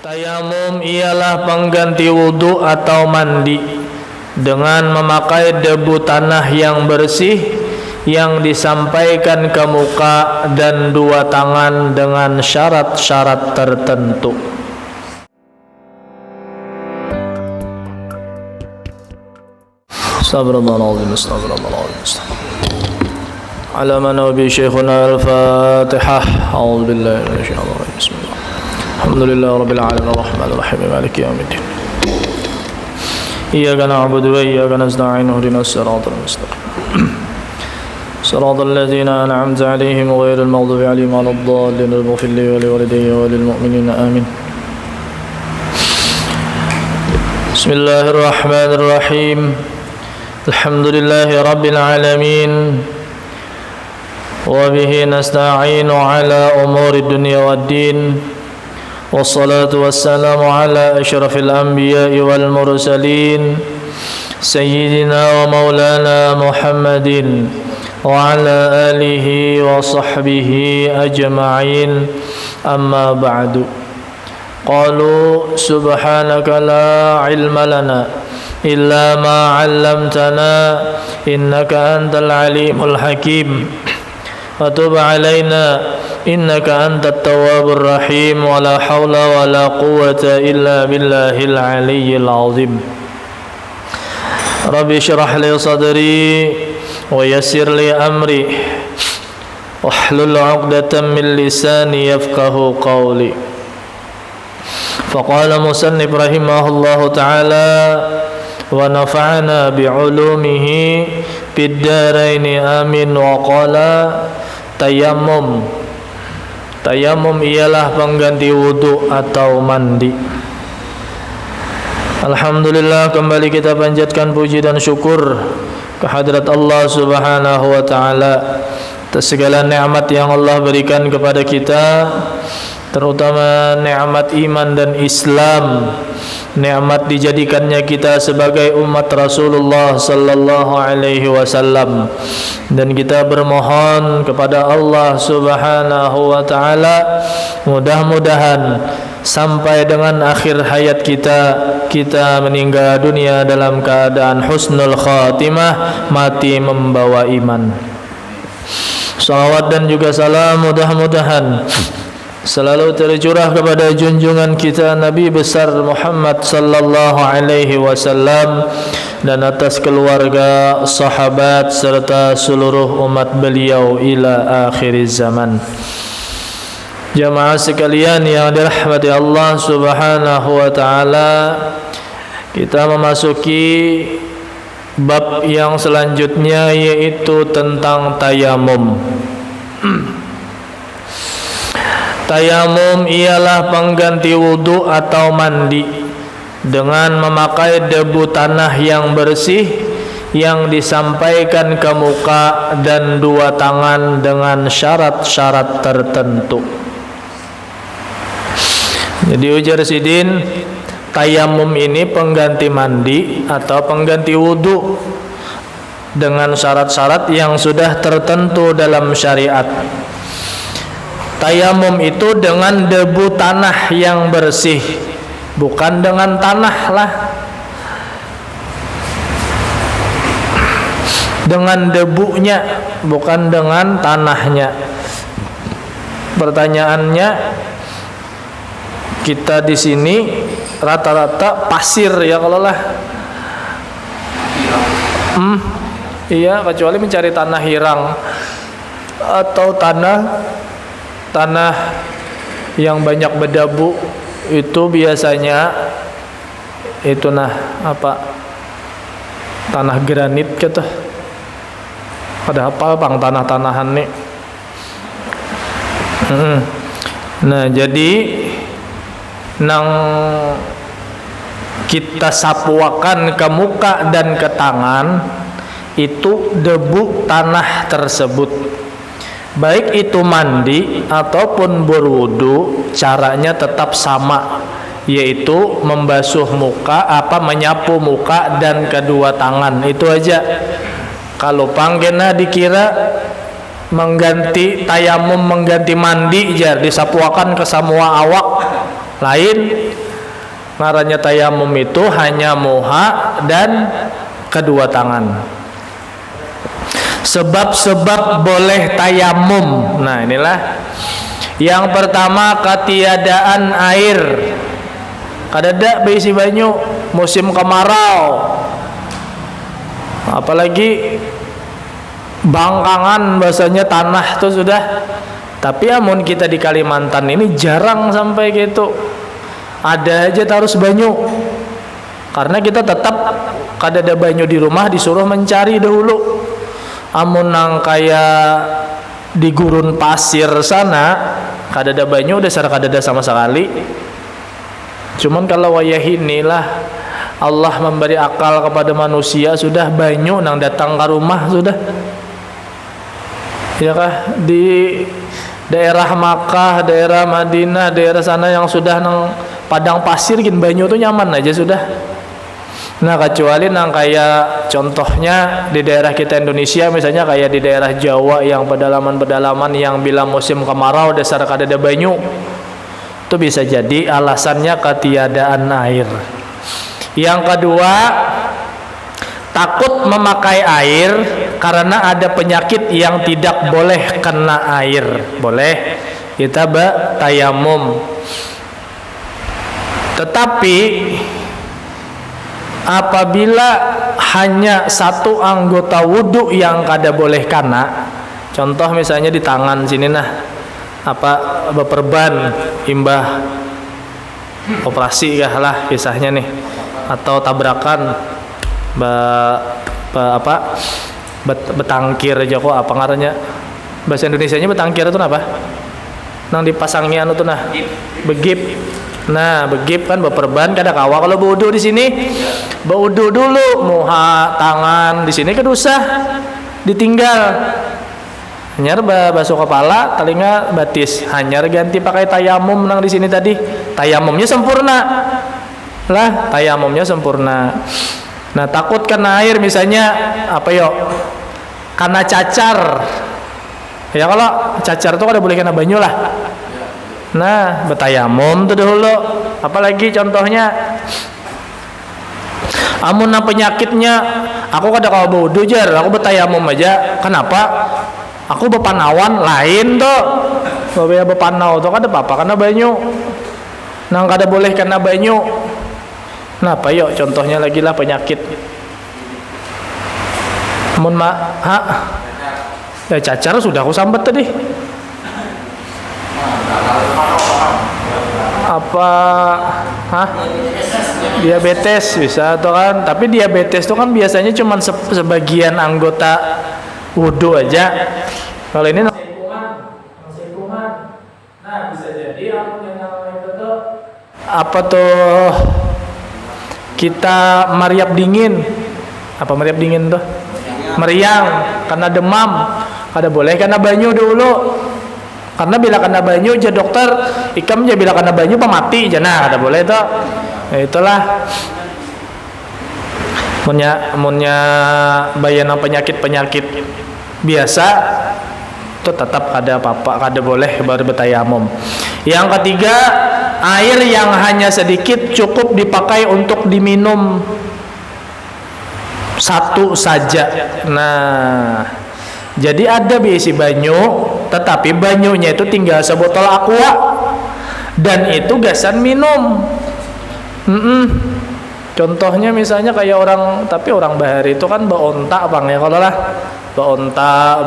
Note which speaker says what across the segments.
Speaker 1: Tayamum ialah pengganti wudu atau mandi dengan memakai debu tanah yang bersih yang disampaikan ke muka dan dua tangan dengan syarat-syarat tertentu. Astagfirullahaladzim, astagfirullahaladzim. Ala man nabi syekhuna al-Fatihah. A'udzu billahi minasyaitonir rajim. Bismillah. Alhamdulillah rabbil alamin arrahmanir rahim maliki yaumiddin. Iyyaka na'budu wa iyyaka nasta'in ihdinas siratal mustaqim. Siratal ladzina an'amta 'alaihim ghairil maghdubi 'alaihim waladdallin. Ighfir li wa liwalidayya wa lil mu'minina amin. Bismillahirrahmanirrahim. Alhamdulillahi rabbil alamin. Wa bihi nasta'inu 'ala umuri dunya waddin. Wassalatu wassalamu ala asyrafil anbiya'i wal mursalin sayyidina wa maulana Muhammadin wa ala alihi wa sahbihi ajma'in, amma ba'du. Qalu subhanaka la ilma lana illa ma 'allamtana innaka antal alimul hakim wa tub 'alaina innaka antat tawwabur rahim wa la hawla wa la quwwata illa billahil aliyyil azim. Rabbi shrah li sadri wa yassir li amri wahlul 'uqdatam min lisani yafqahu qawli. Faqala musannif rahimahullahu ta'ala wa nafa'ana bi'ulumihi fid dharain amin. Wa qala tayammum. Tayamum ialah pengganti wudu atau mandi. Alhamdulillah, kembali kita panjatkan puji dan syukur kehadrat Allah Subhanahu wa taala atas segala nikmat yang Allah berikan kepada kita, terutama nikmat iman dan Islam, nikmat dijadikannya kita sebagai umat Rasulullah sallallahu alaihi wasallam. Dan kita bermohon kepada Allah Subhanahu wa taala, mudah-mudahan sampai dengan akhir hayat kita meninggal dunia dalam keadaan husnul khatimah, mati membawa iman. Salawat dan juga salam mudah-mudahan selalu tercurah kepada junjungan kita Nabi besar Muhammad sallallahu alaihi wasallam dan atas keluarga, sahabat serta seluruh umat beliau ila akhir zaman. Jamaah sekalian yang dirahmati Allah Subhanahu wa taala, kita memasuki bab yang selanjutnya, yaitu tentang tayamum. Tayamum ialah pengganti wudu atau mandi dengan memakai debu tanah yang bersih yang disampaikan ke muka dan dua tangan dengan syarat-syarat tertentu. Jadi ujar sidin, tayamum ini pengganti mandi atau pengganti wudu dengan syarat-syarat yang sudah tertentu dalam syariat. Tayamum itu dengan debu tanah yang bersih, bukan dengan tanah lah. Dengan debunya, bukan dengan tanahnya. Pertanyaannya, kita di sini rata-rata pasir ya kalau lah. Iya, kecuali mencari tanah hirang atau tanah yang banyak berdebu, itu biasanya itu tanah granit gitu. Ada apa bang tanah-tanahan nih? Nah, jadi nang kita sapuakan ke muka dan ke tangan itu debu tanah tersebut. Baik itu mandi ataupun berwudu, caranya tetap sama, yaitu menyapu muka dan kedua tangan. Itu aja. Kalau panggena dikira tayamum mengganti mandi, jar disapuakan ke semua awak, lain Ngarannya tayamum itu hanya muha dan kedua tangan. Sebab-sebab boleh tayamum. Nah, inilah. Yang pertama, ketiadaan air. Kadada beisi banyu musim kemarau. Apalagi bangkangan bahasanya tanah tuh sudah. Tapi amun kita di Kalimantan ini jarang sampai gitu. Ada aja terus banyu. Karena kita tetap kadada banyu di rumah disuruh mencari dahulu. Amun nang kayak di gurun pasir sana kadada banyu udah sareng kadada sama sekali. Cuman kalau wayah inilah Allah memberi akal kepada manusia, sudah banyu nang datang ke rumah sudah. Ya kah, di daerah Makkah, daerah Madinah, daerah sana yang sudah nang padang pasir gin banyu tuh nyaman aja sudah. Nah, kecuali nang kayak contohnya di daerah kita Indonesia, misalnya kayak di daerah Jawa yang pedalaman-pedalaman yang bila musim kemarau dasar kadada banyu, itu bisa jadi alasannya ketiadaan air. Yang kedua, takut memakai air karena ada penyakit yang tidak boleh kena air. Boleh kita bertayamum. Tetapi apabila hanya satu anggota wudhu yang kada boleh kena, contoh misalnya di tangan sini nah, apa beperban imbah operasi kah lah kisahnya nih, atau tabrakan betangkir aja kok apa ngarannya bahasa Indonesianya betangkir itu apa? Nang dipasangnya anu tuh nah, begip. Nah, begip kan beperban kada kawa kalau berwudu di sini. Berwudu dulu, muha tangan di sini kedusah ditinggal. Hanyar basuh kepala, telinga batis. Hanyar ganti pakai tayamum nang di sini tadi. Tayamumnya sempurna. Lah, tayamumnya sempurna. Nah, takut kena air misalnya apa yo? Karena cacar. Ya kalau cacar tuh kada boleh kena banyu lah. Nah, betayamum tuh dahulu. Apalagi contohnya amun penyakitnya aku kada kawa wudu jar, aku betayamum aja. Kenapa? Aku bepanawan lain tuh. Bebaya bepanau tuh kada apa-apa karena banyu. Nang kada boleh kena banyu. Nah, apa yuk contohnya lagi lah penyakit. Amun ya cacar sudah aku sambat tadi. Apa diabetes bisa tuh kan, tapi diabetes tuh kan biasanya cuma sebagian anggota wudu aja. Kalau ini nah bisa jadi apa tuh kita meriap dingin, apa meriap dingin tuh meriang karena demam, kada boleh kena banyu dulu. Karena bila kena banyu aja dokter ikam aja bila kena banyu pemati aja, nah ada boleh tuh. Ya itulah munnya bayana penyakit biasa itu tetap ada apa-apa, kada boleh baru bertayamum. Yang ketiga, air yang hanya sedikit cukup dipakai untuk diminum satu saja. Nah, jadi ada biasa banyu, tetapi banyunya itu tinggal sebotol aqua dan itu gasan minum. Contohnya misalnya kayak orang, tapi orang bahari itu kan beontak bang ya, kalau lah beontak,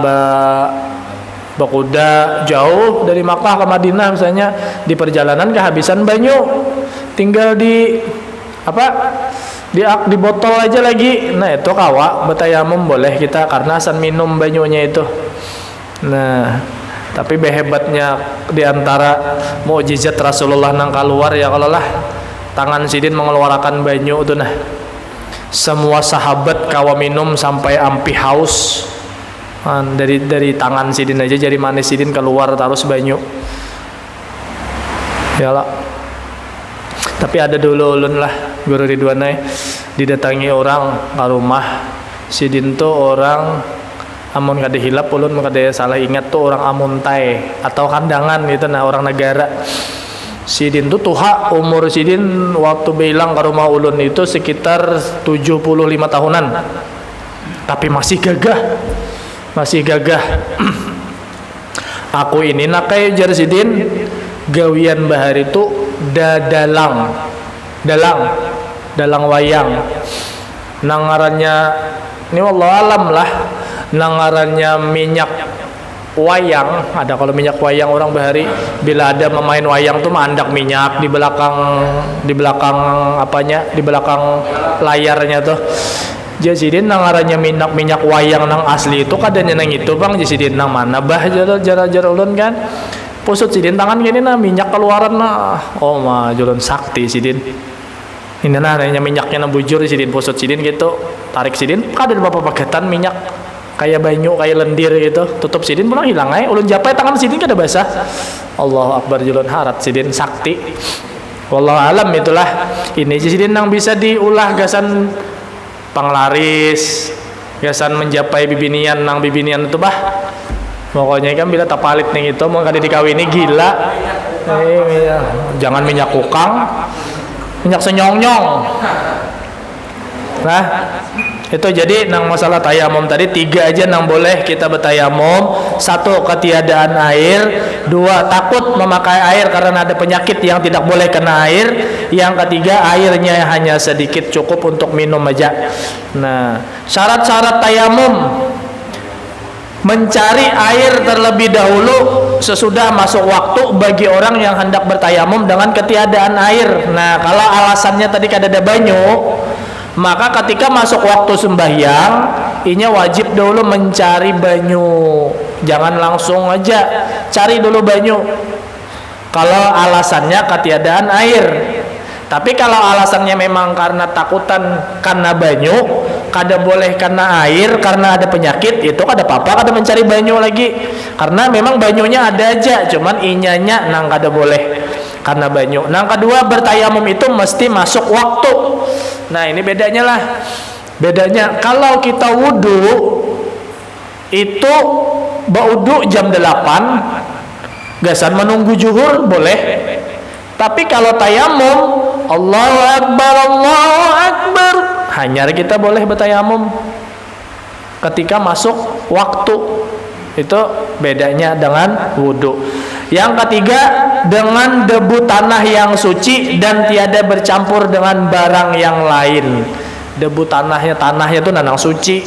Speaker 1: bekuda jauh dari Makkah ke Madinah misalnya, di perjalanan kehabisan banyu, tinggal di botol aja lagi. Nah itu kawa betayamum boleh kita karena asan minum banyunya itu. Nah tapi behebatnya diantara mukjizat Rasulullah nang keluar ya kalau lah tangan sidin mengeluarkan banyu itu nah, semua sahabat kawa minum sampai ampi haus. Dari tangan sidin aja jari manis sidin keluar terus banyu ya lah. Tapi ada dulu ulun lah Guru Ridwanai didatangi orang ke rumah sidin tuh orang amun kada hilap ulun kada salah ingat tuh orang Amuntai atau Kandangan gitu nah, orang negara. Sidin tuh tuha, umur Sidin waktu bilang ke rumah ulun itu sekitar 75 tahunan. Tapi masih gagah. Masih gagah. Aku ini nakai jar Sidin gawian bahar itu dalang wayang. Nangarannya ini wallahualam lah, nangarannya minyak wayang. Ada kalau minyak wayang orang bahari bila ada memain wayang tuh mandak minyak di belakang apanya, di belakang layarnya tuh. Jasidin nangarannya minyak wayang nang asli itu kadanya nang itu bang, jasidin nang mana bah jara ulun kan pusut sidin tangan gini nah minyak keluaran nah, oh mah julun sakti sidin ini nah nanya minyaknya nang bujur sidin pusut sidin gitu, tarik sidin kada bapak paketan minyak kayak banyu kayak lendir gitu, tutup sidin pulang hilang aja, ulun japai tangan sidin kada basah. Allahu akbar julun harat sidin sakti. Wallahu alam itulah ini sidin nang bisa diulah gasan panglaris, gasan menjapai bibinian nang bibinian itu bah. Pokoknya kan bila tapalit nih itu mau kada dikawini gila. Jangan minyak kukang, minyak senyong-nyong. Nah, itu jadi nang masalah tayamum tadi 3 aja nang boleh kita bertayamum. 1 ketiadaan air, 2 takut memakai air karena ada penyakit yang tidak boleh kena air, yang ketiga airnya hanya sedikit cukup untuk minum aja. Nah, syarat-syarat tayamum: mencari air terlebih dahulu sesudah masuk waktu bagi orang yang hendak bertayamum dengan ketiadaan air. Nah, kalau alasannya tadi kada ada banyu, maka ketika masuk waktu sembahyang, inya wajib dulu mencari banyu. Jangan langsung aja cari dulu banyu. Kalau alasannya ketiadaan air. Tapi kalau alasannya memang karena takutan karena banyu, kada boleh karena air, karena ada penyakit, itu kada apa-apa, kada mencari banyu lagi. Karena memang banyunya ada aja, cuman inyanya nang kada boleh karena banyu. Nang kedua, bertayamum itu mesti masuk waktu. Nah, ini bedanya lah. Bedanya kalau kita wudu itu baudu jam 8, gasan menunggu zuhur boleh. Tapi kalau tayamum Allahu Akbar, hanya kita boleh bertayamum ketika masuk waktu. Itu bedanya dengan wudu. Yang ketiga, dengan debu tanah yang suci dan tiada bercampur dengan barang yang lain. Debu tanahnya itu nanang suci.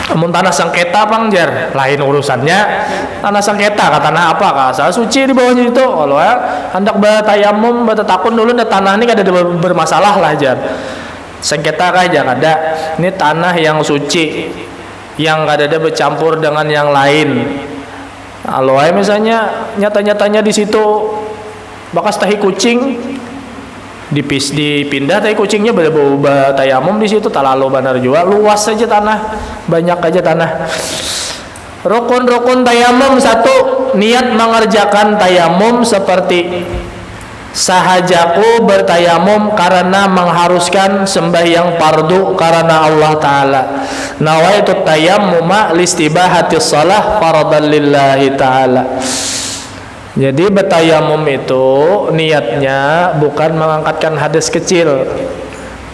Speaker 1: Amun tanah sengketa bang jar, lain urusannya. Tanah sengketa kata tanah apa kah? Asal suci di bawahnya itu. Kalau ya hendak bertayamum, bertakun dulu dan tanah ini kada bermasalah lah jar. Sengketa aja kada. Ini tanah yang suci, yang kada ada bercampur dengan yang lain. Kalau misalnya nyata-nyatanya di situ bekas tahi kucing, dipindah tahi kucingnya berbau tayamum di situ terlalu benar juga, luas saja tanah, banyak aja tanah. Rukun-rukun tayamum: 1, niat mengerjakan tayamum seperti sahajaku bertayamum karena mengharuskan sembahyang fardu karena Allah Ta'ala. Nawaitu tayammuma listibahatis shalah faradan lillahi ta'ala. Jadi bertayamum itu niatnya bukan mengangkatkan hadas kecil,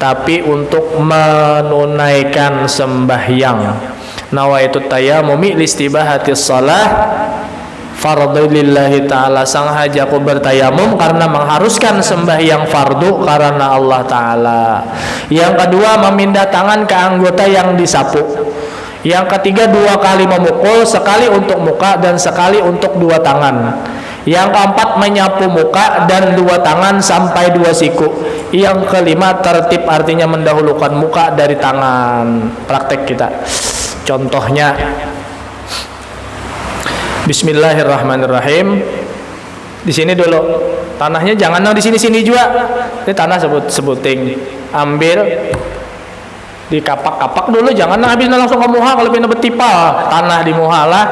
Speaker 1: tapi untuk menunaikan sembahyang. Nawaitu tayammumi listibahatis shalah fardhu lillahi ta'ala. Sang haji aku bertayamum karena mengharuskan sembahyang fardu karena Allah Ta'ala. Yang kedua, memindah tangan ke anggota yang disapu. Yang ketiga, 2 kali memukul, sekali untuk muka dan sekali untuk 2 tangan. Yang keempat, menyapu muka dan 2 tangan sampai 2 siku. Yang kelima, tertib, artinya mendahulukan muka dari tangan. Praktek kita. Contohnya, Bismillahirrahmanirrahim. Di sini dulu. Tanahnya jangan di sini-sini juga. Ini tanah sebuting. Ambil di kapak-kapak dulu, jangan habis langsung ke muha. Kalau pindah betipal, tanah di muha lah.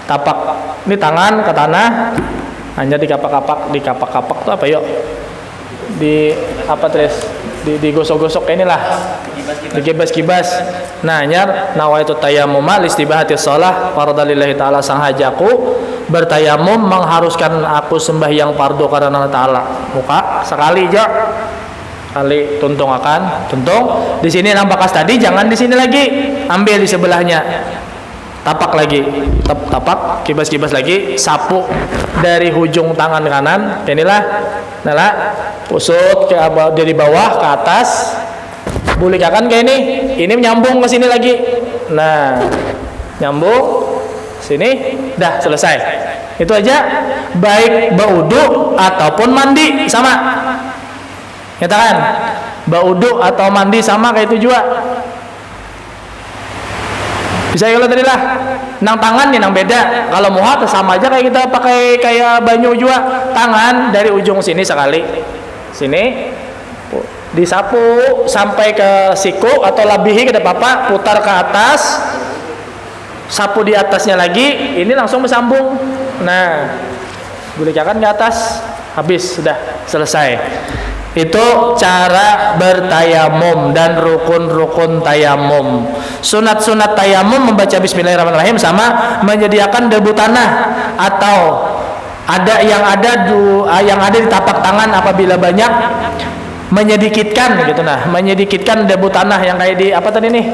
Speaker 1: Tapak. Ini tangan ke tanah. Hanya di kapak-kapak, tuh apa yuk? Di apa terus? Digosok-gosok inilah. Digibas-gibas. Nah, nyar nawaitu tayammuma listibahatis shalah fardalillahi ta'ala, sang hajaku bertayamum mengharuskan aku sembahyang fardu karena Allah Ta'ala. Muka sekali aja, kali tuntung akan tuntung di sini yang bekas tadi, jangan di sini lagi, ambil di sebelahnya, tapak lagi, tapak, kibas lagi, sapu dari ujung tangan kanan, inilah, nala, usut ke dari bawah ke atas, bulikakan kayak ini nyambung ke sini lagi, nah, nyambung sini, dah selesai. Itu aja, baik berwudu ataupun mandi sama. Nyatakan, berwudu atau mandi sama kayak itu juga. Bisa kalau tadi lah, nang tangan nih nang beda. Kalau muha sama aja kayak kita pakai kayak banyu juga. Tangan dari ujung sini sekali, sini disapu sampai ke siku atau labihi ke apa, putar ke atas, sapu di atasnya lagi, ini langsung bersambung. Nah, gulikakan ke atas, habis sudah selesai. Itu cara bertayamum dan rukun-rukun tayamum. Sunat-sunat tayamum membaca bismillahirrahmanirrahim sama menyediakan debu tanah atau ada yang ada di tapak tangan apabila banyak, menyedikitkan gitu, nah, menyedikitkan debu tanah yang kayak di apa tadi nih?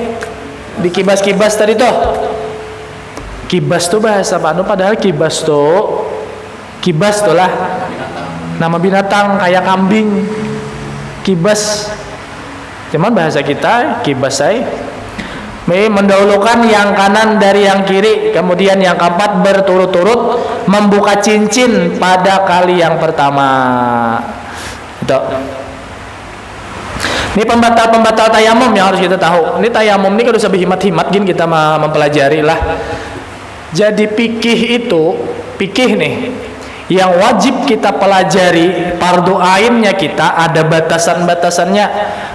Speaker 1: Di kibas-kibas tadi tuh. Kibas tuh bahasa apa? Padahal kibas tuh lah nama binatang kayak kambing. Kibas, cuman bahasa kita kibas saya. Mendahulukan yang kanan dari yang kiri, kemudian yang keempat berturut-turut membuka cincin pada kali yang pertama. Itu. Ini pembatal tayamum yang harus kita tahu. Ini tayamum ini kalau usah berhimat-himat gini kita mempelajari lah. Jadi fikih nih yang wajib kita pelajari, fardu ainnya kita ada batasan-batasannya.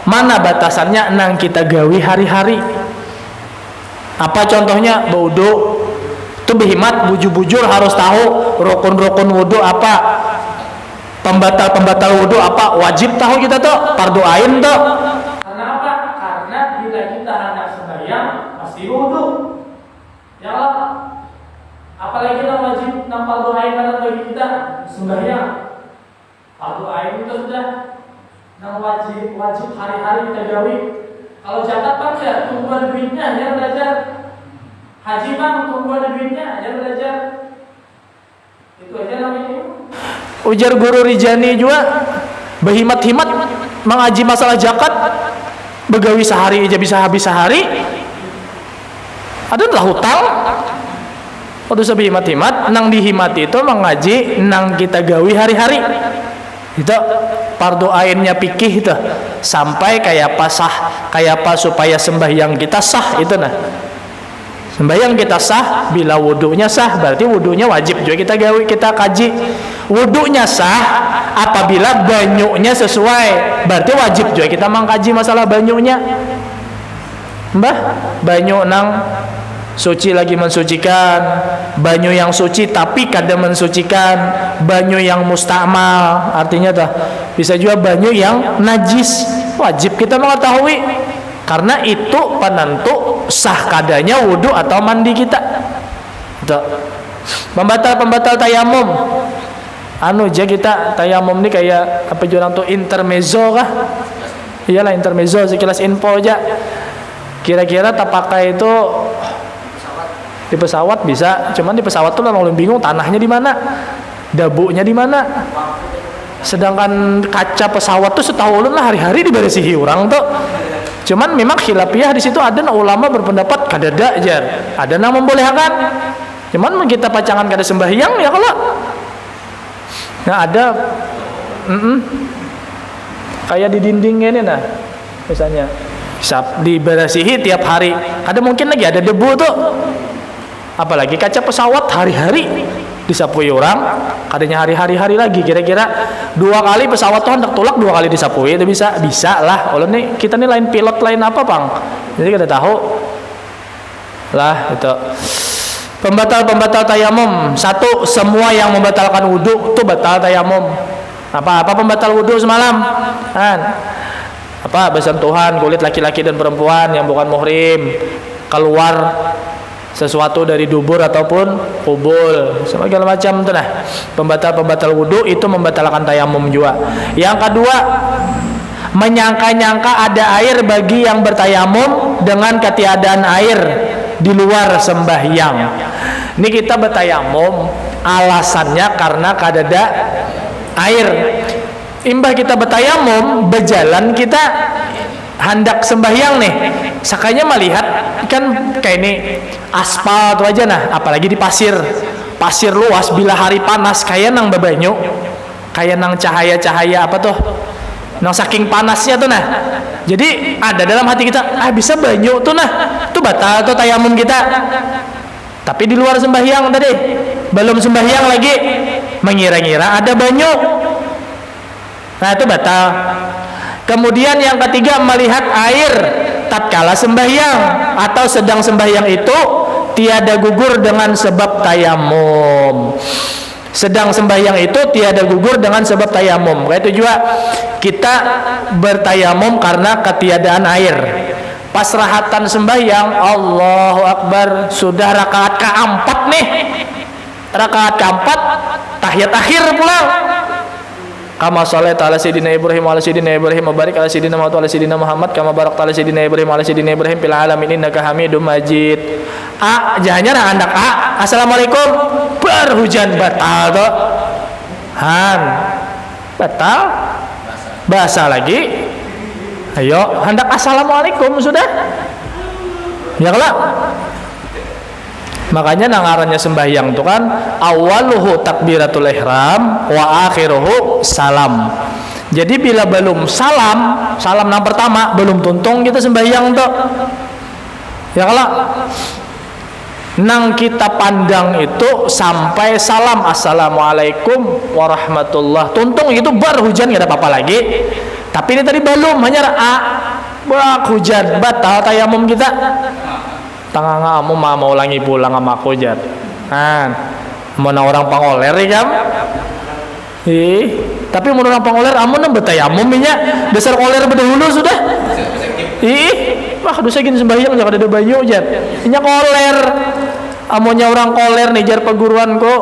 Speaker 1: Mana batasannya? Nang kita gawi hari-hari. Apa contohnya? Wudu. Itu berhimat, bujur-bujur harus tahu rukun-rukun wudu apa, pembatal wudu apa, wajib tahu kita tuh, fardu ain tuh. Karena apa? Karena bila kita hendak sembahyang pasti wudu. Ya Allah. Apalagi yang wajib fardu ain karena bagi kita sembahyang. Fardu ain itu sudah yang wajib hari-hari kita gawi. Kalau zakat kan ya tungguan duitnya ya belajar. Haji kan tungguan duitnya ya belajar. Itu aja namanya. Ujar guru Rijani juga berhimat-himat mengaji masalah zakat, begawi sehari aja bisa habis sehari. Ada lah hutang. Waktu seberhimat-himat, nang dihimati itu mengaji, nang kita gawi hari-hari. Itu fardu ainnya fikih itu. Sampai kayak apa sah, kayak apa supaya sembahyang kita sah itu nah. Sembahyang kita sah bila wudunya sah, berarti wudunya wajib juga kita gawi, kita kaji. Wudunya sah apabila banyunya sesuai, berarti wajib juga kita mengkaji masalah banyunya. Mbah, banyu nang suci lagi mensucikan, banyu yang suci tapi kadang mensucikan, banyu yang mustamal, artinya tuh bisa juga banyu yang najis, wajib kita mengetahui karena itu penentu sah kadanya wudu atau mandi kita. Tuh. Pembatal tayamum. Kita tayamum nih kayak apa jualan tuh intermezzo kah? Iyalah intermezzo, sekilas info aja. Kira-kira tak pakai itu di pesawat bisa, cuman di pesawat tuh orang bingung tanahnya di mana, dabunya di mana. Sedangkan kaca pesawat tuh setahu ulun lah hari-hari dibersihi orang tuh. Cuman memang khilafiyah di situ ada ulama berpendapat kadada aja, ada yang membolehkan. Cuman kita pacangan kada sembahyang ya kalau. Nah ada, kayak di dindingnya ini nah, misalnya dibersihi tiap hari. Ada mungkin lagi ada debu tuh. Apalagi kaca pesawat hari-hari disapui orang, kadanya hari-hari lagi, kira-kira 2 kali pesawat tuh hendak tulak 2 kali disapui, itu bisa lah. Kalau nih kita nih lain pilot lain apa bang, jadi kita tahu lah itu. Pembatal tayamum. 1, semua yang membatalkan wudu itu batal tayamum. Apa pembatal wudu semalam kan? Apa bersentuhan kulit laki-laki dan perempuan yang bukan muhrim, keluar sesuatu dari dubur ataupun kubul segala macam itu nah pembatal wudu itu membatalkan tayamum juga. Yang kedua, menyangka-nyangka ada air bagi yang bertayamum dengan ketiadaan air di luar sembahyang. Ini kita bertayamum alasannya karena kadada air. Imbah kita bertayamum berjalan kita hendak sembahyang nih, sakanya melihat kan kayak ini aspal tuh aja nah, apalagi di pasir luas bila hari panas kayak nang bebanyu, kayak nang cahaya apa tuh, nang saking panasnya tuh nah. Jadi ada dalam hati kita, bisa banyu tuh nah, tuh batal tuh tayamum kita. Tapi di luar sembahyang tadi, belum sembahyang lagi, mengira-ngira ada banyu, nah itu batal. Kemudian yang ketiga, melihat air tatkala sembahyang atau sedang sembahyang itu tiada gugur dengan sebab tayamum. Sedang sembahyang itu tiada gugur dengan sebab tayamum. Kayak itu juga kita bertayamum karena ketiadaan air. Pas rahatan sembahyang, Allahu Akbar, sudah rakaat keempat nih. Rakaat keempat, tahiyat akhir pulang. Kama sholaita ala sayyidina Ibrahim wa ala sayyidina Ibrahim wa barik ala sayyidina Muhammad wa ala sayyidina Muhammad kama barakta ala sayyidina Ibrahim wa ala sayyidina Ibrahim fil alamin innaka Hamidum Majid. Jahannya anak assalamualaikum berhujan batal toh. Batal. Bahasa lagi. Ayo hendak assalamualaikum sudah. Ya kelak. Makanya nangarannya sembahyang itu kan awaluhu takbiratul ihram wa akhiruhu salam. Jadi bila belum salam yang pertama belum tuntung kita sembahyang tuh. Ya kalau nang kita pandang itu sampai salam assalamualaikum warahmatullah tuntung itu baru hujan gak ada apa-apa lagi. Tapi ini tadi belum hanya hujan batal tayamum kita. Tengah kamu mau ulangi pulang sama aku jat. Mana orang pangoler ya kan? Tapi mau orang pangoler amun nang betayamum nya dasar koler berdahulu sudah. Wah dosa gini sembahyang jangan ada banyu jat. Nya koler. Amunnya orang koler nih jar perguruan kok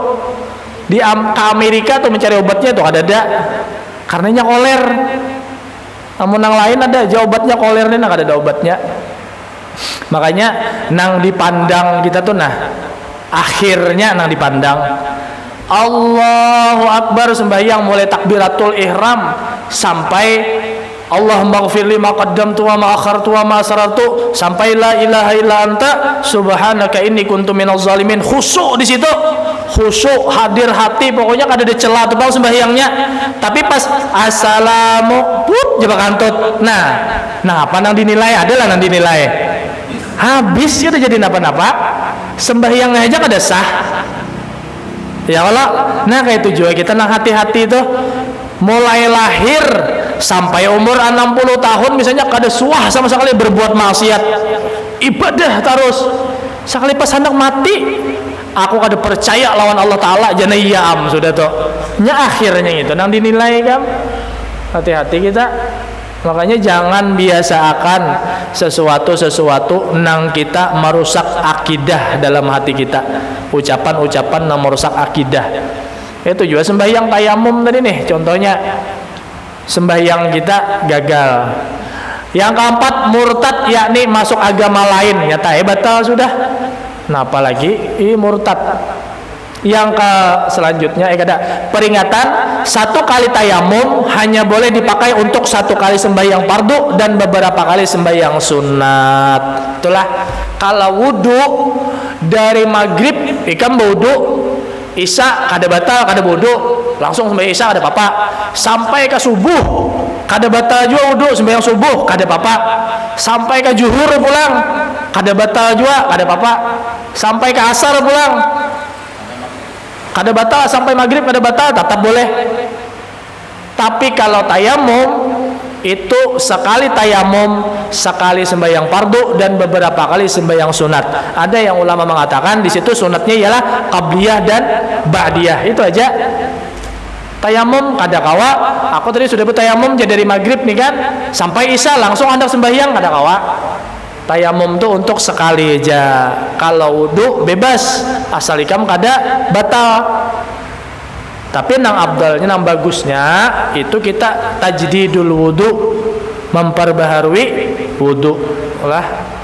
Speaker 1: di Amerika tuh mencari obatnya tuh ada karenanya koler. Amun nang lain ada aja obatnya koler nih nggak ada obatnya. Makanya nang dipandang kita tuh nah akhirnya nang dipandang Allahu Akbar sembahyang mulai takbiratul ihram sampai Allahumma ghfirli ma qaddamtu wa ma akhartu wa ma asrartu sampai la ilaha illa anta subhanaka inni kuntu minaz zalimin. Khusyuk di situ, khusyuk hadir hati, pokoknya kada ada celah tuh sembahyangnya. Tapi pas assalamu jebak kantut. Nah apa nang dinilai adalah nang dinilai habis ya udah jadi napa-napa sembahyang aja kada sah ya Allah. Nah kayak itu juga kita nang hati-hati tuh mulai lahir sampai umur 60 tahun misalnya kada suah sama sekali berbuat maksiat ibadah terus sekali pas hendak mati aku kada percaya lawan Allah Ta'ala jana iya sudah tuh nya akhirnya itu nang dinilai kan. Hati-hati kita. Makanya jangan biasakan sesuatu nang kita merusak akidah dalam hati kita. Ucapan-ucapan nang merusak akidah. Itu juga sembahyang tayamum tadi nih contohnya. Sembahyang kita gagal. Yang keempat murtad yakni masuk agama lain. Nyata batal sudah. Nah apalagi murtad. Yang ke selanjutnya kada peringatan satu kali tayamum hanya boleh dipakai untuk satu kali sembahyang fardu dan beberapa kali sembahyang sunat. Itulah kalau wudu dari maghrib ikan wudu isya kada batal kada wudu langsung sembahyang isya kada apa-apa sampai ke subuh kada batal juga wudu sembahyang subuh kada apa-apa sampai ke zuhur pulang kada batal juga kada apa-apa sampai ke asar pulang kada batal sampai maghrib kada batal tetap boleh. Tapi kalau tayamum itu sekali tayamum sekali sembahyang fardu dan beberapa kali sembahyang sunat. Ada yang ulama mengatakan di situ sunatnya ialah qabliyah dan ba'diyah. Itu aja. Tayamum kada kawa aku tadi sudah bertayamum jadi dari maghrib nih kan sampai isya langsung hendak sembahyang kada kawa. Tayamum tuh untuk sekali aja. Kalau wudu bebas, asal ikam kada batal. Tapi nang abdalnya, nang bagusnya itu kita tajdidul wudu, memperbaharui wudu lah.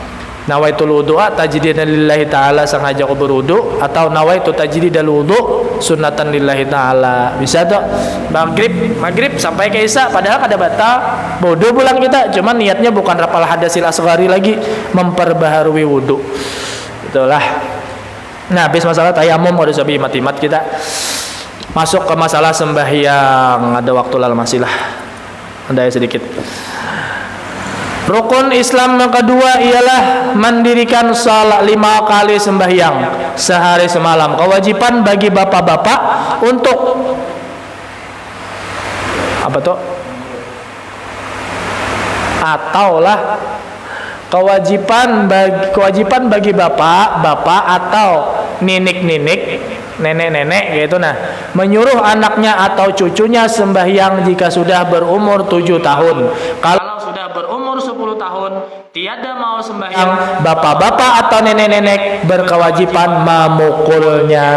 Speaker 1: Nawaitul wudu'a tajdidan lillahi ta'ala, sengaja aku berwudu, atau nawaitu tajdidal wudu sunnatan lillahi ta'ala. Bisa tuh maghrib sampai ke isya padahal kada batal wudu pulang kita, cuman niatnya bukan rapal hadasil asghari lagi, memperbaharui wudu. Itulah. Nah, habis masalah tayamum udah sabi imat-imat, kita masuk ke masalah sembahyang. Ada waktu lal masih lah. Ada sedikit. Rukun Islam yang kedua ialah mendirikan salat 5 kali sembahyang sehari semalam. Kewajiban bagi bapak-bapak untuk apa tuh? Ataulah kewajiban bagi bapak-bapak atau nenek-nenek gitu, nah, menyuruh anaknya atau cucunya sembahyang jika sudah berumur 7 tahun. Kalau sudah berumur 10 tahun tiada mau sembahyang, bapak-bapak atau nenek-nenek berkewajiban memukulnya.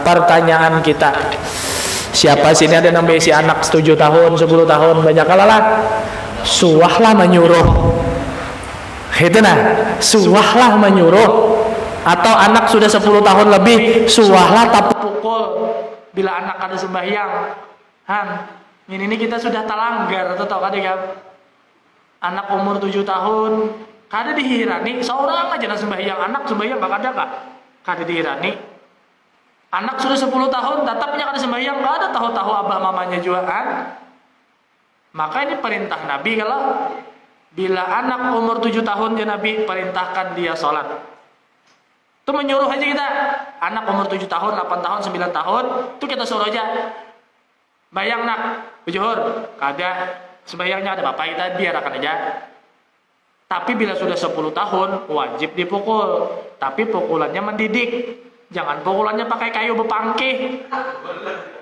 Speaker 1: Pertanyaan kita, siapa sini ada yang besi anak 7 tahun 10 tahun? Banyak kalalah suahlah menyuruh itu, nah, suahlah menyuruh. Atau anak sudah 10 tahun lebih, suahlah tak pukul bila anak ada sembahyang. Ini kita sudah talanggar atau tahu kada kan? Anak umur 7 tahun kada dihirani, seorang aja nak sembahyang, anak sembahyang gak ada kak? Kada dihirani. Anak sudah 10 tahun tetapnya kada sembahyang, gak ada tahu-tahu abah mamanya juga kan? Maka ini perintah Nabi, kalau bila anak umur 7 tahun ya Nabi perintahkan dia sholat. Itu menyuruh aja kita. Anak umur 7 tahun, 8 tahun, 9 tahun, itu kita suruh aja. Bayang nak, juhur, kada sembahyangnya ada bapak kita, biarkan aja. Tapi bila sudah 10 tahun, wajib dipukul. Tapi pukulannya mendidik. Jangan pukulannya pakai kayu bepangkih.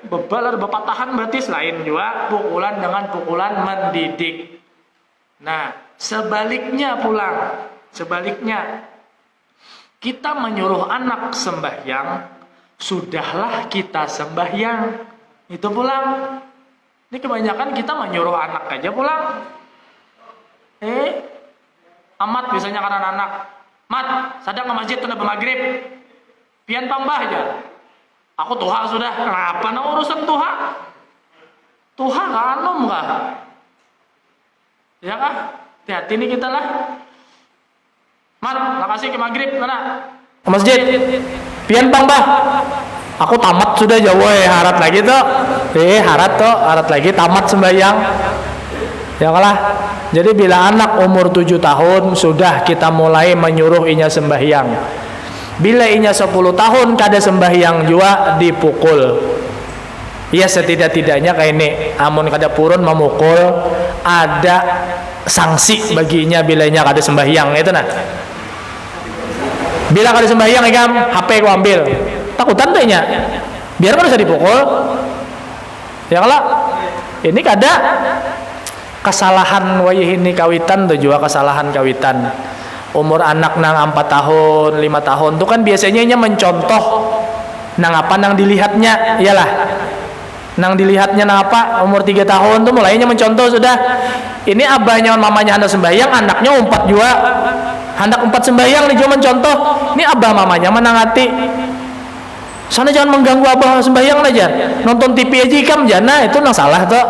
Speaker 1: Bebal atau bepatahan berarti selain juga pukulan dengan pukulan mendidik. Nah, sebaliknya pulang. Sebaliknya, kita menyuruh anak sembahyang, sudahlah kita sembahyang. Itu pulang. Ini kebanyakan kita menyuruh anak aja pulang. Amat biasanya karena anak. Mat, sadar ke masjid tunda bermaghrib. Pian pambah aja. Aku tuha sudah. Kenapa na urusan tuha? Tuha kanum kah? Ya kah? Hati-hati nih kita lah. Mat, makasih ke maghrib mana? Ke masjid. Pian pambah. Aku tamat sudah jauh, harat lagi tuh. Harat lagi tamat sembahyang. Ya kalah. Jadi bila anak umur 7 tahun sudah kita mulai menyuruh inya sembahyang. Bila inya 10 tahun kada sembahyang juga dipukul. Ya setidak-tidaknya kayak ini, amun kada purun memukul, ada sanksi baginya bila inya kada sembahyang, itu nah. Bila kada sembahyang ikam, HP ku ambil. Takutan tuh inya. Biar kan bisa dipukul. Ya kalau ini kada kesalahan wayah ini kawitan tuh juga kesalahan kawitan. Umur anak nang 4 tahun, 5 tahun tuh kan biasanya inya mencontoh nang apa nang dilihatnya, iyalah. Nang dilihatnya nang apa umur 3 tahun tuh mulainya mencontoh sudah. Ini abahnya mamanya hendak sembahyang, anaknya umpat juga. Hendak umpat sembahyang nih cuma mencontoh. Ini abah mamanya menangati. Sana jangan mengganggu abah sembahyang aja. Nonton TV aja ikam jana itu nang salah tuh.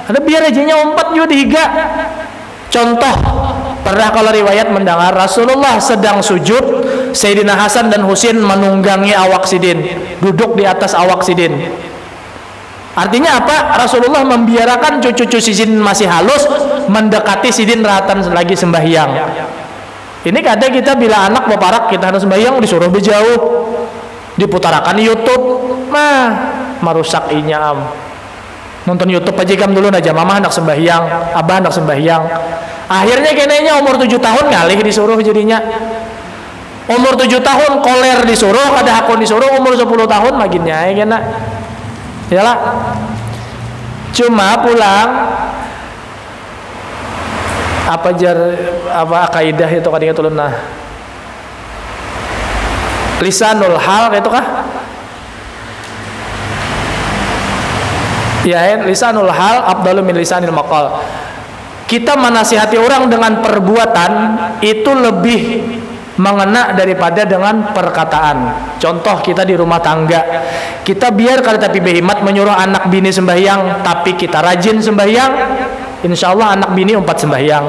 Speaker 1: Ada biar aja umpat juga dihiga. Contoh, pernah kalau riwayat mendengar Rasulullah sedang sujud, Sayyidina Hasan dan Husain menunggangi awak sidin, duduk di atas awak sidin. Artinya apa? Rasulullah membiarkan cucu-cucu sidin masih halus mendekati sidin ratan lagi sembahyang. Ini kadang kita bila anak baparak kita harus sembahyang disuruh berjauh, diputarakan di YouTube, merusak inyam. Nonton YouTube aja kam dulu aja, mama hendak sembahyang, abah hendak sembahyang. Akhirnya kayaknya umur 7 tahun ngalih disuruh jadinya. Umur 7 tahun koler disuruh, kada hakun disuruh, umur 10 tahun maginnya ya kena. Yalah. Cuma pulang apa jar apa kaidah itu kadang tulun nah lisanul hal itu kah ya lisanul hal afdalu min lisanil maqal. Kita menasihati orang dengan perbuatan itu lebih mengena daripada dengan perkataan. Contoh kita di rumah tangga, kita biar kalau tapi behimat menyuruh anak bini sembahyang, tapi kita rajin sembahyang, insya Allah anak bini umpat sembahyang.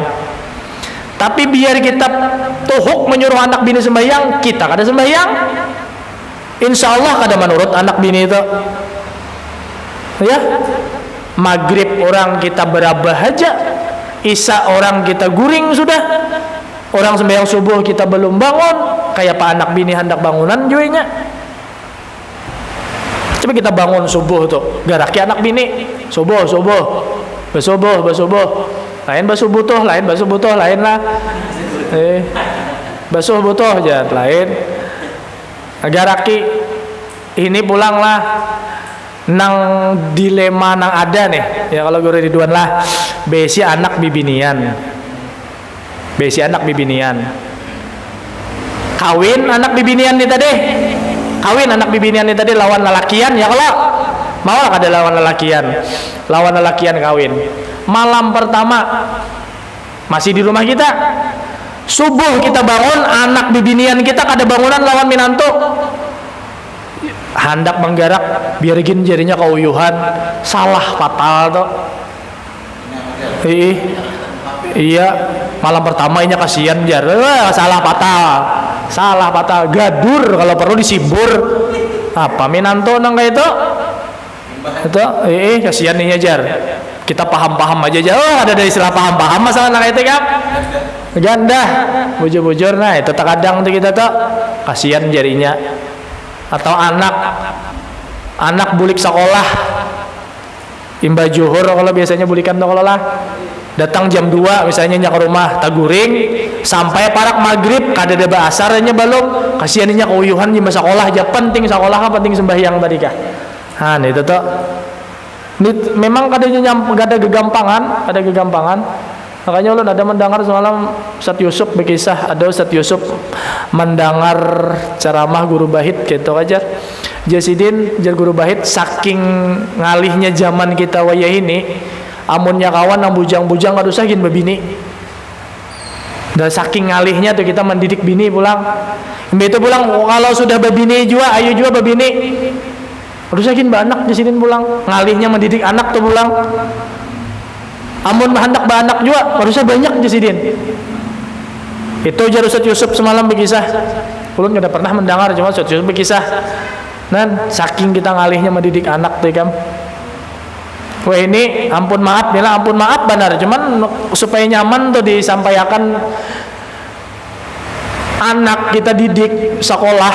Speaker 1: Tapi biar kita tuhuk menyuruh anak bini sembahyang, kita kada sembahyang, insya Allah kada menurut anak bini itu. Ya, maghrib orang kita berabah aja, isya orang kita guring sudah, orang sembahyang subuh kita belum bangun, kayak pak anak bini hendak bangunan juinya. Coba kita bangun subuh tuh, garaki anak bini, subuh, lain basuh butuh, lain lah, basuh butuh aja, lain, garaki, ini pulang lah, nang dilema nang ada nih, ya kalau guru Ridwan lah, besi anak bibinian, kawin anak bibinian nih tadi, lawan lelakian ya kalau mau lah ada lawan lelakian kawin, malam pertama masih di rumah kita, subuh kita bangun anak bibinian kita kada bangunan lawan minantu, hendak menggarak biar gini jadinya keuyuhan, salah fatal tuh. Iya, malam pertama ini kasihan jar, salah fatal, gadur kalau perlu disibur. Apa minanto nang kayak itu, kasihan nih jar. Kita paham aja jar. Oh, ada istilah paham masalah nang itu kan. Ganda, bujur nah itu terkadang tuh kita tuh kasihan jarinya. Atau anak bulik sekolah imba juhur kalau biasanya bulikan tuh kalau lah datang jam 2 misalnya ke rumah taguring sampai parak maghrib kada ada asarnya belum, kasihannya keuyuhan di sekolah aja, penting sekolah kan penting sembahyang tadi kah. Itu tuh memang kada gegampangan. Makanya ulun ada mendengar semalam Ustaz Yusuf berkisah, ada Ustaz Yusuf mendengar ceramah guru bahit gitu aja. Jasidin jar guru bahit saking ngalihnya zaman kita wayah ini, amunnya kawan nang bujang-bujang kada usah gin bebini. Dan saking ngalihnya tuh kita mendidik bini pulang. Itu pulang kalau sudah bebini jua, ayo jua bebini. Kada usah gin anak jasidin pulang. Ngalihnya mendidik anak tuh pulang. Amun hendak banak juga harusnya banyak jasidin. Itu jar Ustaz Yusuf semalam berkisah. Ulun kada pernah mendengar, cuma Ustaz Yusuf berkisah. Nan saking kita ngalihnya mendidik anak tuh kam. Wah ini ampun maaf benar, cuman supaya nyaman tuh disampaikan anak kita didik sekolah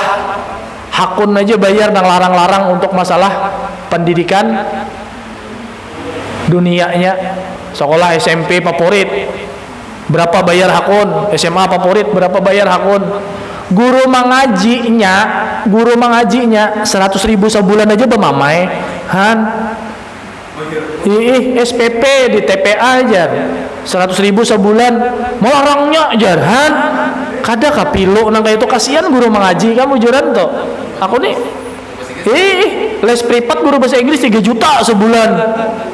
Speaker 1: hakun aja bayar dan larang-larang untuk masalah pendidikan dunianya. Sekolah SMP favorit berapa bayar hakun, SMA favorit berapa bayar hakun, guru mengajinya 100.000 sebulan aja bemamai SPP di TPA aja 100.000 sebulan mau larangnya jarhan kada kapilu nang kayak itu, kasihan guru mengaji kamu juran tuh aku nih les privat guru bahasa Inggris 3 juta sebulan,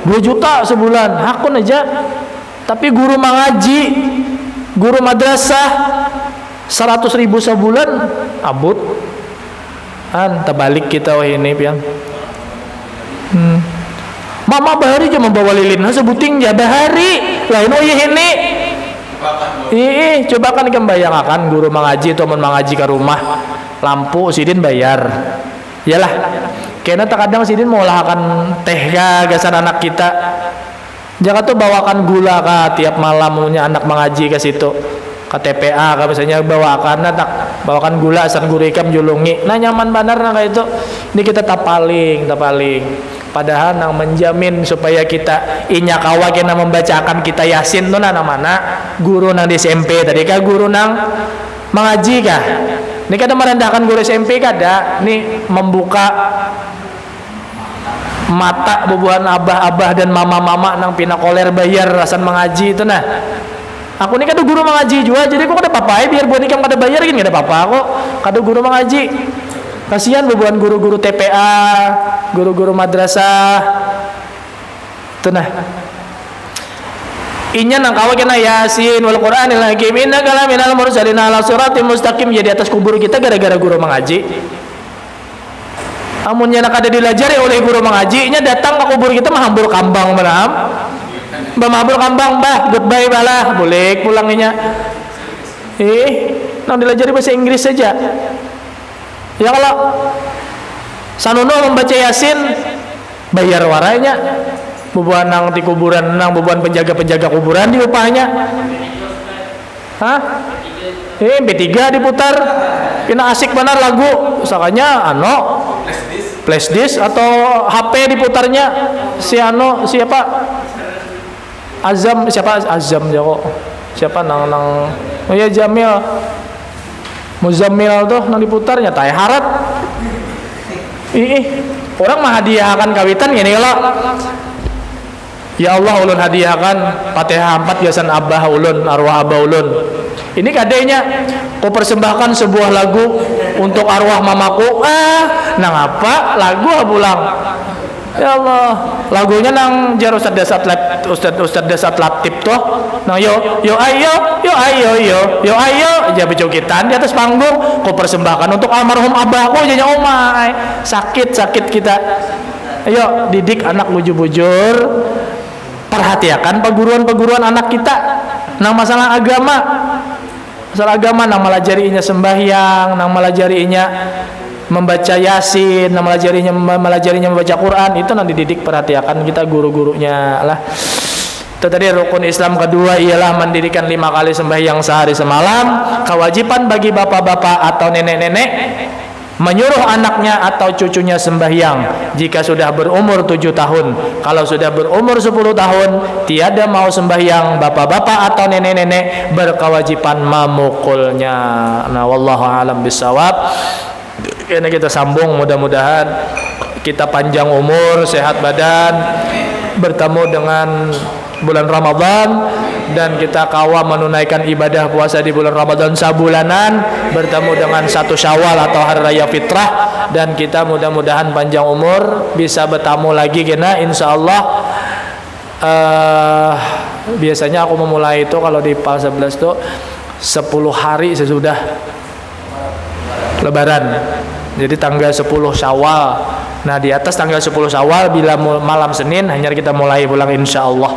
Speaker 1: 2 juta sebulan hakun aja. Tapi guru mengaji, guru madrasah 100.000 sebulan abut terbalik kita wah ini pian. Mama bahari aja membawa lilin sebuting ya bahari lain ini coba kan bayangkan guru mengaji atau mengaji ke rumah lampu sidin bayar yalah, karena terkadang sidin mau lahkan teh gasan anak kita, jangan tuh bawakan gula ke tiap malam punya anak mengaji ke situ ke TPA ke misalnya bawakan gula asan guru ikam julungi, nah nyaman benar nah kayak itu. Ini kita tapaling padahal nang menjamin supaya kita inya kawa kena membacakan kita Yasin tuh nang mana guru nang di SMP tadi kah guru nang mengaji kah. Ini kada merendahkan guru SMP kada, nih membuka mata bubuhan abah-abah dan mama-mama nang pinakoler bayar rasan mengaji itu nah. Aku ini kada guru mengaji juga, jadi kok kada apa-apa biar buat nikam kada bayar gini kada apa-apa kok. Kada guru mengaji. Kasihan bebuan guru-guru TPA, guru-guru madrasah. Itu nah. Inya nang kawa kena Yasin wal Qur'anil hakim innaka laminal mursalin ala siratim mustaqim jadi atas kubur kita gara-gara guru mengaji. Amunnya nak ada dilajari oleh guru mengaji, nya datang ke kubur kita mahambur kambang malam. Bamabur kambang bah goodbye balah boleh pulangnya nang dilajari bahasa Inggris saja ya. Kalau sanono membaca Yasin bayar waranya bebuan nang di kuburan nang bebuan penjaga-penjaga kuburan di upahnya B3 diputar kena asik benar lagu sakanya flash disk atau HP diputarnya siapa Azam siapa nang oh ya Jamil Muzammil tuh nang diputarnya tai harat orang mah hadiahkan kawitan gini lo ya Allah ulun hadiahkan Fatihah 4 biasan abah ulun arwah abah ulun ini kadenya ku persembahkan sebuah lagu untuk arwah mamaku nang apa lagu pulang ya Allah lagunya nang jar Ustad Dasat Latif tuh nang yo ayo aja bejokitan di atas panggung ku persembahkan untuk almarhum abahku janya omai sakit kita ayo didik anak bujur-bujur perhatikan peguruan anak kita nang masalah agama nang melajarinya sembahyang nang melajarinya membaca Yasin, melajarinya membaca Quran itu nanti dididik perhatikan kita guru-gurunya lah. Itu tadi rukun Islam kedua ialah mendirikan 5 kali sembahyang sehari semalam. Kewajiban bagi bapak-bapak atau nenek-nenek menyuruh anaknya atau cucunya sembahyang jika sudah berumur 7 tahun. Kalau sudah berumur 10 tahun tiada mau sembahyang, bapak-bapak atau nenek-nenek berkewajiban memukulnya. Nah wallahu alam bisawab. Karena kita sambung, mudah-mudahan kita panjang umur, sehat badan, bertemu dengan bulan Ramadan, dan kita kawa menunaikan ibadah puasa di bulan Ramadan sabulanan, bertemu dengan 1 Syawal atau hari raya fitrah, dan kita mudah-mudahan panjang umur bisa bertemu lagi kena insyaallah. Biasanya aku memulai itu kalau di PAL 11 tuh 10 hari sesudah Lebaran. Jadi tanggal 10 Syawal. Nah di atas tanggal 10 Syawal bila malam Senin hanya kita mulai pulang insyaallah.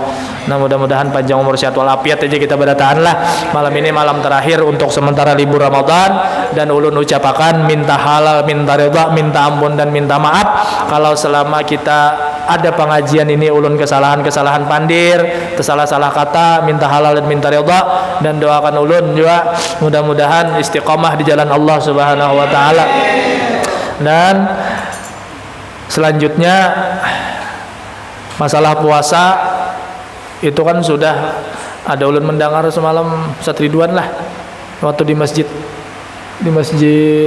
Speaker 1: Nah mudah-mudahan panjang umur sehat walafiat aja kita bertahan lah. Malam ini malam terakhir untuk sementara libur Ramadan, dan ulun ucapakan minta halal, minta ridha, minta ampun dan minta maaf kalau selama kita ada pengajian ini ulun kesalahan pandir, salah kata, minta halal dan minta ridha, dan doakan ulun juga mudah-mudahan istiqomah di jalan Allah Subhanahu wa taala. Dan selanjutnya masalah puasa itu kan sudah ada ulun mendengar semalam Ustaz Ridwan lah waktu di masjid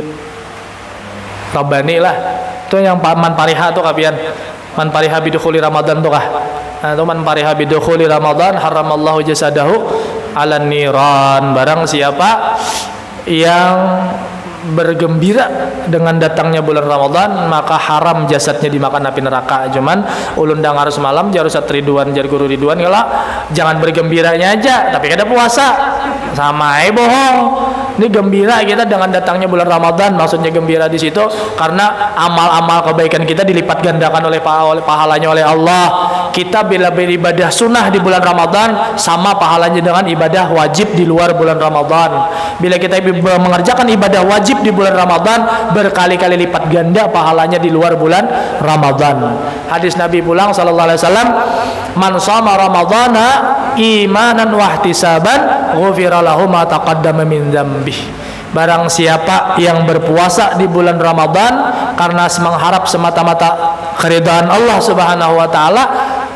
Speaker 1: Rabbani lah itu yang man pariha tuh kapian man pariha bidukhuli Ramadan tuh kah. Nah itu man pariha bidukhuli Ramadan haramallahu jasadahu ala niran. Barang siapa yang bergembira dengan datangnya bulan Ramadan maka haram jasadnya dimakan api neraka. Cuman ulun dengar semalam jar Ustaz Ridwan, jar guru Ridwan kalau jangan bergembiranya aja tapi kada puasa sama bohong. Ini gembira kita dengan datangnya bulan Ramadan, maksudnya gembira di situ karena amal-amal kebaikan kita dilipat gandakan oleh pahalanya oleh Allah. Kita bila beribadah sunnah di bulan Ramadan sama pahalanya dengan ibadah wajib di luar bulan Ramadan. Bila kita mengerjakan ibadah wajib di bulan Ramadan berkali-kali lipat ganda pahalanya di luar bulan Ramadan. Hadis Nabi pulang sallallahu alaihi wasallam, man shama ramadhana imanan wa ihtisaban ghufira lahu ma taqaddama min dzambih. Barang siapa yang berpuasa di bulan Ramadan karena mengharap semata-mata keridhaan Allah Subhanahu wa taala,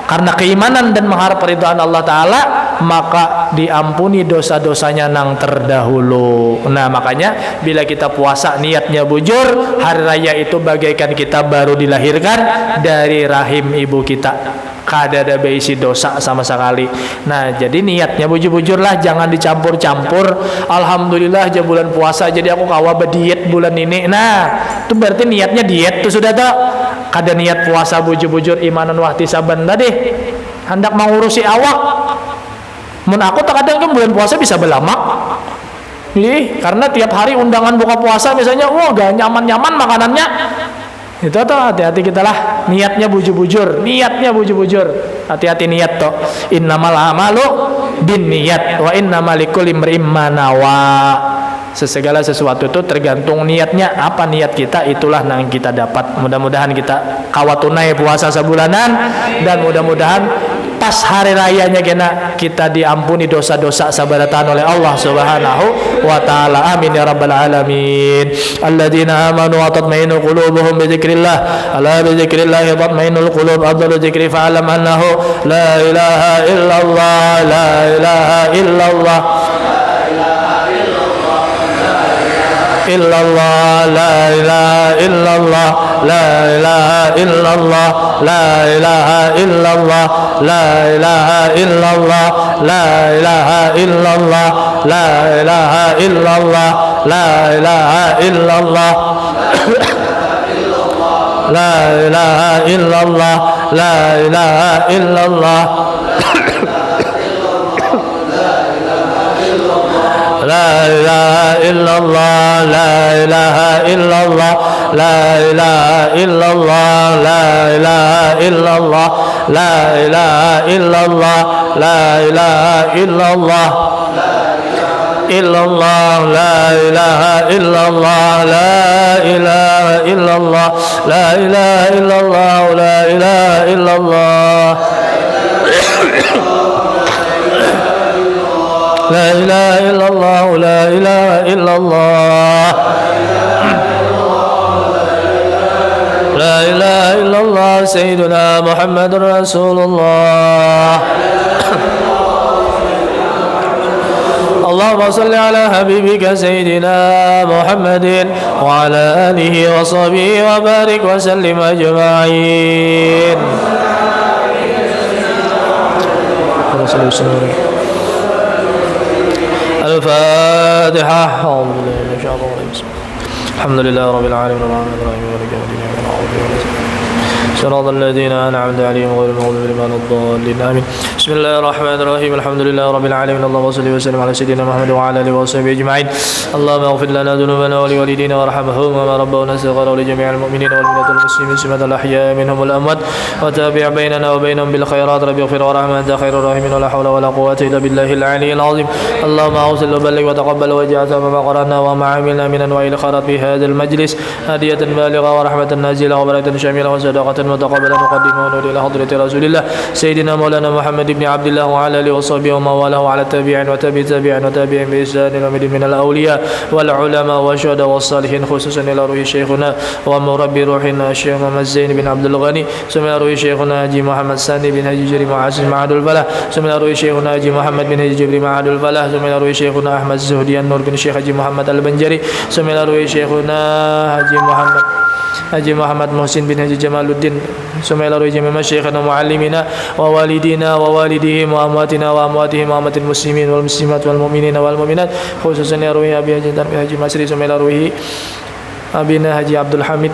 Speaker 1: karena keimanan dan mengharap keridhaan Allah taala, maka diampuni dosa-dosanya nang terdahulu. Nah makanya bila kita puasa niatnya bujur, hari raya itu bagaikan kita baru dilahirkan dari rahim ibu kita. kada ada beisi dosa sama sekali. Nah, jadi niatnya bujur-bujur lah, jangan dicampur-campur. Alhamdulillah aja bulan puasa jadi aku kawa berdiet bulan ini. Nah, itu berarti niatnya diet tuh sudah tak. Kada niat puasa bujur-bujur imanan wahtisaban tadi. Hendak mengurusi awak. Mun aku terkadang kan bulan puasa bisa belamak. Jadi karena tiap hari undangan buka puasa misalnya, wah gak nyaman-nyaman makanannya. Itu tuh hati-hati kita lah, niatnya bujur-bujur, hati-hati niat toh. Innamal amalu bin niat wa innamal likulli imrin ma nawa. Segala sesuatu itu tergantung niatnya, apa niat kita itulah yang kita dapat. Mudah-mudahan kita kawat tunai puasa sebulanan, dan mudah-mudahan pas hari rayanya kita diampuni dosa-dosa sabaratan oleh Allah Subhanahu wa taala. Amin ya rabbal alamin. Alladzina amanu wa tatmainu qulubuhum bi dzikrillah. Ala bi dzikrillah tatmainul qulub. Afdalu dzikri fa'lam annahu la ilaha illallah, la ilaha illallah. Illallah, la ilaha illallah, la ilaha illallah, la ilaha illallah, la ilaha illallah, la ilaha illallah, la ilaha illallah, la ilaha illallah, la ilaha illallah, la ilaha illallah. La ilaha illallah, la ilaha illallah, la ilaha illallah, la ilaha illallah, la ilaha illallah, la ilaha illallah, illallah, la ilaha illallah, la ilaha illallah, la ilaha illallah, la ilaha illallah. La ilaha illallah, la ilaha illallah, la ilaha illallah, Sayyiduna Muhammadur Rasulullah. Allahumma salli ala habibika Sayyidina Muhammadin wa ala alihi wa sahbihi wa barik wa sallim ajma'in. الفاتحة. أعوذ بالله من الشيطان الرجيم. الحمد لله رب العالمين الرحمن الرحيم مالك يوم الدين. صراط الذين أنعمت عليهم غير المغضوب عليهم ولا الضالين آمين. بسم الله الرحمن الرحيم. الحمد لله رب العالمين. اللهم صل وسلم على سيدنا محمد وعلى آله وصحبه أجمعين. اللهم اغفر لنا ذنوبنا ولوالدينا وارحمهم وما ربونا صغارا ولجميع المؤمنين والمؤمنات والمسلمين سمة الأحياء منهم والأموات وتابع بيننا وبينهم بالخيرات. رب اغفر وارحم أنت خير الراحمين ولا حول ولا قوة إلا بالله العلي العظيم. اللهم أوصل وبلغ وتقبل واجعل ما قرأنا وما عملنا من أنواع الخيرات في هذا المجلس هدية بالغة ورحمة نازلة وبركة شاملة وصدقة متقبلة نقدمه إلى حضرة رسول الله سيدنا مولانا محمد بن عبد الله وعلى آله وصحبه ومن والاه وعلى التابعين وتابعين بإحسان إلى يوم الدين من الأولياء والعلماء والشهداء والصالحين خصوصا إلى روح شيخنا ومربي روحنا الشيخ محمد زين بن عبد الغني ثم إلى روح شيخنا حجي محمد ساني بن حجي جري معاصر معهد الفلاح ثم إلى روح شيخنا حجي محمد بن حجي جبري معهد الفلاح ثم إلى روح شيخنا أحمد الزهدي النور بن شيخ حجي محمد البنجري ثم إلى روح شيخنا حجي محمد محسن بن حجي جمال الدين ثم إلى روح جميع مشايخنا ومعلمينا ووالدينا ووالديهم وأمواتنا وأمواتهم وأموات المسلمين والمسلمات والمؤمنين والمؤمنات خصوصا إلى روح أبي حجي مسري ثم إلى روح أبينا حجي عبد الحميد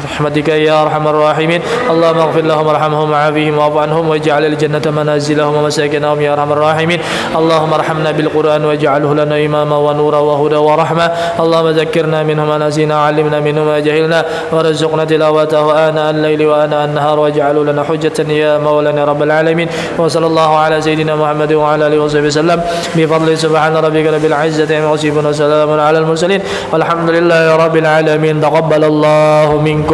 Speaker 1: رحمتك يا أرحم الراحمين. اللهم اغفر لهم وارحمهم وعافهم واعف عنهم واجعل الجنة منازلهم ومساكنهم يا أرحم الراحمين. اللهم ارحمنا بالقرآن واجعله لنا إماما ونورا وهدى ورحمة. اللهم ذكرنا منه ما نسينا وعلمنا منه ما جهلنا وارزقنا تلاوته آناء الليل وآناء النهار واجعله لنا حجة يا مولانا رب العالمين. وصلى الله على سيدنا محمد وعلى آله وصحبه وسلم بفضل سبحان ربك رب العزة عما يصفون وسلام على المرسلين والحمد لله رب العالمين. تقبل الله منكم.